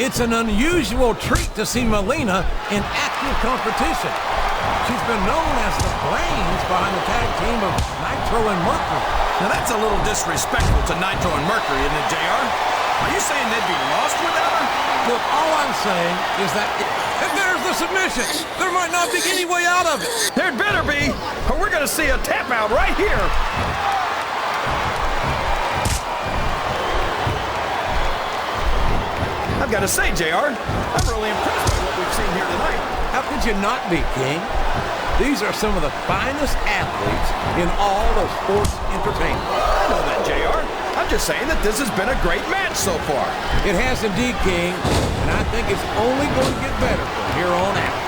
It's an unusual treat to see Melina in active competition. She's been known as the brains behind the tag team of Nitro and Mercury. Now that's a little disrespectful to Nitro and Mercury, isn't it, JR? Are you saying they'd be lost without her? Look, all I'm saying is that if there's the submission, there might not be any way out of it. There'd better be, or we're going to see a tap out right here. I've got to say, JR, I'm really impressed by what we've seen here tonight. How could you not be, King? These are some of the finest athletes in all of sports entertainment. I know that, JR. I'm just saying that this has been a great match so far. It has indeed, King, and I think it's only going to get better from here on out.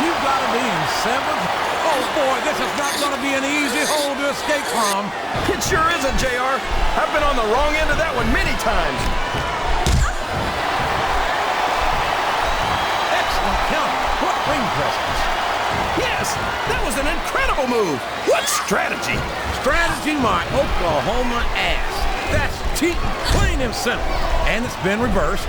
You've got to be in seventh. Oh, boy, this is not going to be an easy hole to escape from. It sure isn't, JR. I've been on the wrong end of that one many times. Excellent counter. What ring presence. Yes, that was an incredible move. What strategy? Strategy, my Oklahoma ass. That's cheating, plain and simple. And it's been reversed.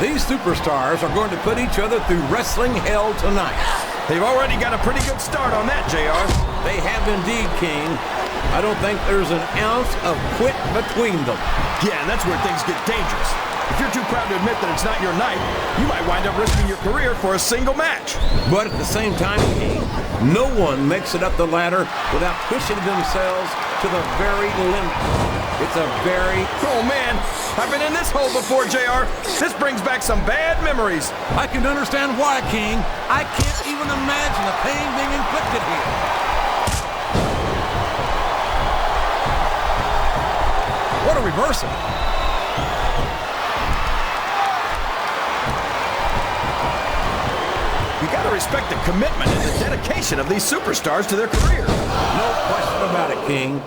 These superstars are going to put each other through wrestling hell tonight. They've already got a pretty good start on that, JR. They have indeed, King. I don't think there's an ounce of quit between them. Yeah, and that's where things get dangerous. If you're too proud to admit that it's not your night, you might wind up risking your career for a single match. But at the same time, King, no one makes it up the ladder without pushing themselves to the very limit. It's a very... Oh, man, I've been in this hole before, JR. This brings back some bad memories. I can understand why, King. I can't even imagine the pain being inflicted here. What a reversal. You got to respect the commitment and the dedication of these superstars to their career. No question about it, King.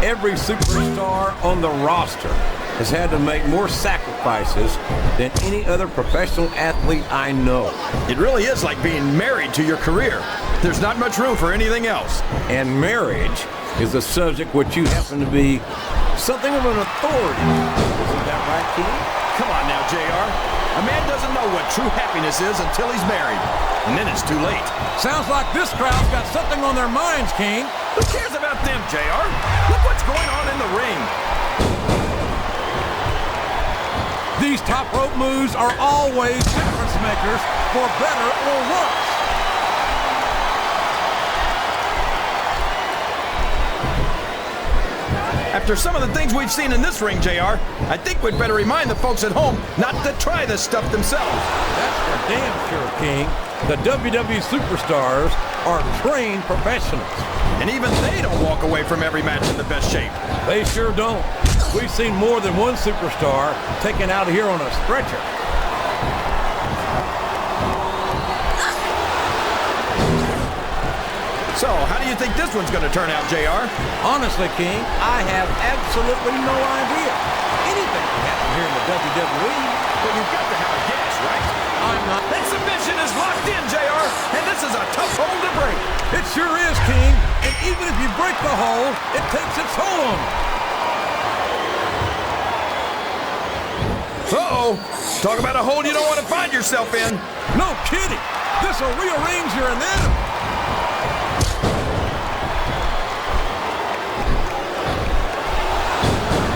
Every superstar on the roster has had to make more sacrifices than any other professional athlete I know. It really is like being married to your career. There's not much room for anything else. And marriage is a subject which you happen to be something of an authority. Isn't that right, King? Come on now, JR. A man doesn't know what true happiness is until he's married. And then it's too late. Sounds like this crowd's got something on their minds, King. Who cares about them, JR? Look what's going on in the ring. These top rope moves are always difference makers, for better or worse. After some of the things we've seen in this ring, JR, I think we'd better remind the folks at home not to try this stuff themselves. That's for damn sure, King. The WWE superstars are trained professionals. And even they don't walk away from every match in the best shape. They sure don't. We've seen more than one superstar taken out of here on a stretcher. So, how do you think this one's going to turn out, JR? Honestly, King, I have absolutely no idea. Anything can happen here in the WWE. But you've got to have a guess, right? I'm not. That submission is locked in, JR, and this is a tough hole to break. It sure is, King. And even if you break the hole, it takes its toll on you. Uh-oh. Talk about a hole you don't want to find yourself in. No kidding. This will rearrange your anatomy.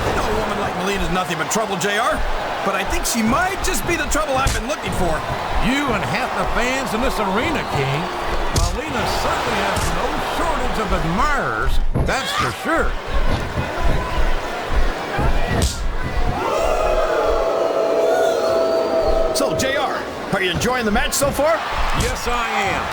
You know a woman like Melina's nothing but trouble, JR. But I think she might just be the trouble I've been looking for. You and half the fans in this arena, King. Melina certainly has no shortage of admirers, that's for sure. So, JR, are you enjoying the match so far? Yes, I am.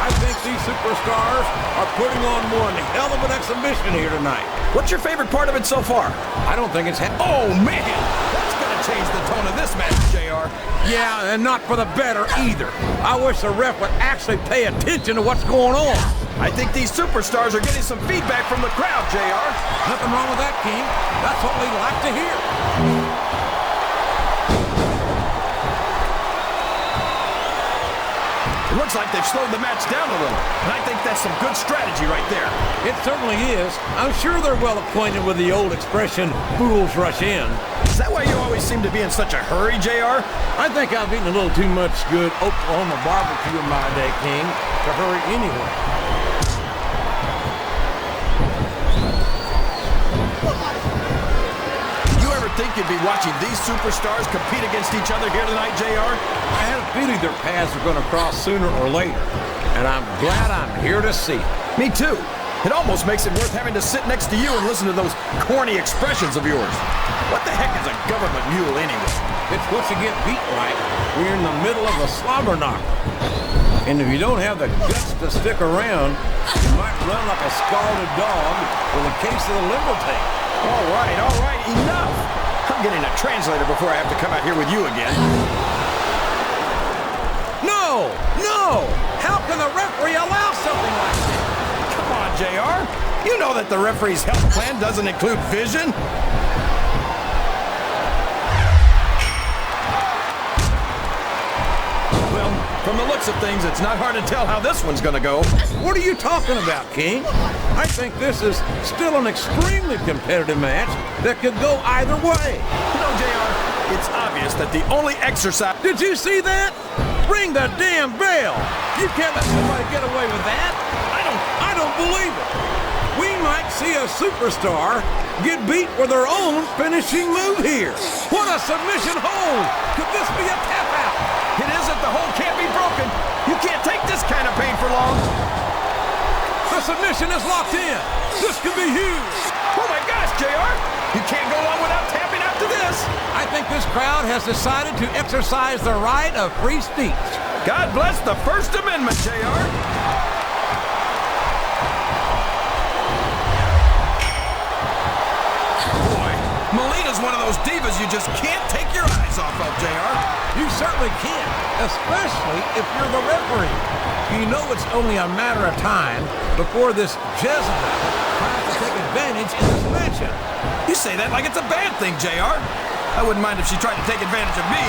I think these superstars are putting on one hell of an exhibition here tonight. What's your favorite part of it so far? I don't think it's... Oh, man! That's going to change the tone of this match, JR. Yeah, and not for the better either. I wish the ref would actually pay attention to what's going on. I think these superstars are getting some feedback from the crowd, JR. Nothing wrong with that, King. That's what we like to hear. It looks like they've slowed the match down a little, and I think that's some good strategy right there. It certainly is. I'm sure they're well acquainted with the old expression, fools rush in. Is that why you always seem to be in such a hurry, JR? I think I've eaten a little too much good Oklahoma barbecue in my day, King, to hurry anyway. Think you'd be watching these superstars compete against each other here tonight, JR? I had a feeling their paths were going to cross sooner or later, and I'm glad I'm here to see it. Me too. It almost makes it worth having to sit next to you and listen to those corny expressions of yours. What the heck is a government mule anyway? It's what you get beat like when you're in the middle of a slobber knocker. And if you don't have the guts to stick around, you might run like a scalded dog with a case of the liver tape. All right, enough! I'm getting a translator before I have to come out here with you again. No! How can the referee allow something like that? Come on, JR. You know that the referee's health plan doesn't include vision. Well, from the looks of things, it's not hard to tell how this one's gonna go. What are you talking about, King? I think this is still an extremely competitive match that could go either way. You know, JR, it's obvious that the only exercise... Did you see that? Ring the damn bell! You can't let somebody get away with that. I don't believe it. We might see a superstar get beat with their own finishing move here. What a submission hold! Could this be a tap out? It isn't. The hold can't be broken. You can't take this kind of pain for long. The submission is locked in. This could be huge. Oh my gosh, JR! You can't go on without tapping after this. I think this crowd has decided to exercise the right of free speech. God bless the First Amendment, JR. Boy, Melina's one of those divas you just can't take your eyes off of, JR. You certainly can't, especially if you're the referee. You know it's only a matter of time before this Jezebel tries to take advantage in this matchup. You say that like it's a bad thing, JR. I wouldn't mind if she tried to take advantage of me.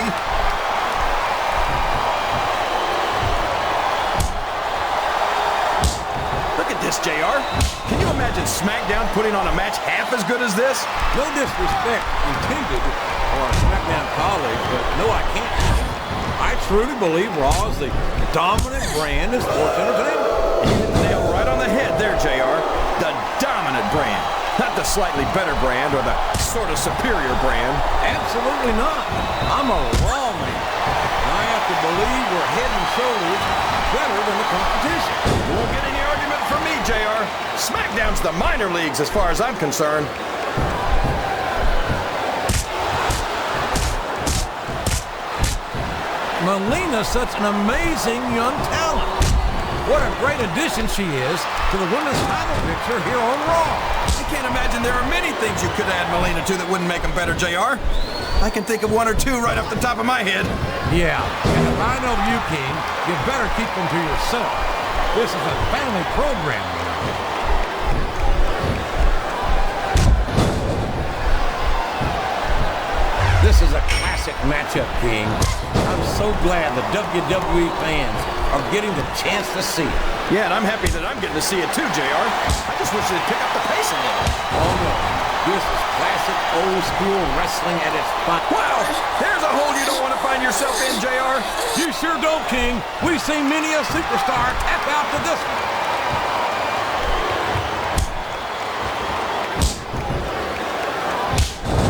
Look at this, JR. Can you imagine SmackDown putting on a match half as good as this? No disrespect intended for our SmackDown colleagues, but no, I can't. I truly believe Raw is the dominant brand in sports entertainment. You hit the nail right on the head there, JR. The dominant brand. Not the slightly better brand or the sort of superior brand. Absolutely not. I'm a Raw man. I have to believe we're head and shoulders better than the competition. You won't get any argument from me, JR. SmackDown's the minor leagues as far as I'm concerned. Melina's such an amazing young talent. What a great addition she is to the women's title picture here on Raw. I can't imagine there are many things you could add Melina to that wouldn't make them better, JR. I can think of one or two right off the top of my head. Yeah, and if I know you, King, you better keep them to yourself. This is a family program, you know. This is a classic matchup, King. I'm so glad the WWE fans are getting the chance to see it. Yeah, and I'm happy that I'm getting to see it too, JR. I just wish they'd pick up the pace a little. Oh, no. This is classic old-school wrestling at its finest. Wow! There's a hole you don't want to find yourself in, JR. You sure don't, King. We've seen many a superstar tap out to this one.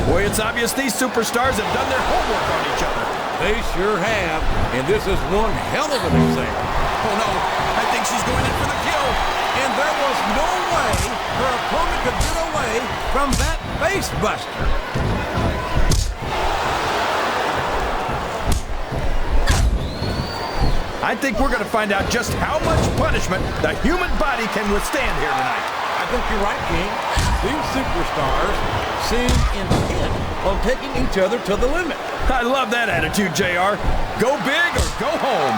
Boy, it's obvious these superstars have done their homework on each other. They sure have, and this is one hell of an example. Oh, no. I think she's going in for the kill. And there was no way her opponent could get away from that face buster. I think we're going to find out just how much punishment the human body can withstand here tonight. I think you're right, King. These superstars seem intent on taking each other to the limit. I love that attitude, JR. Go big or go home.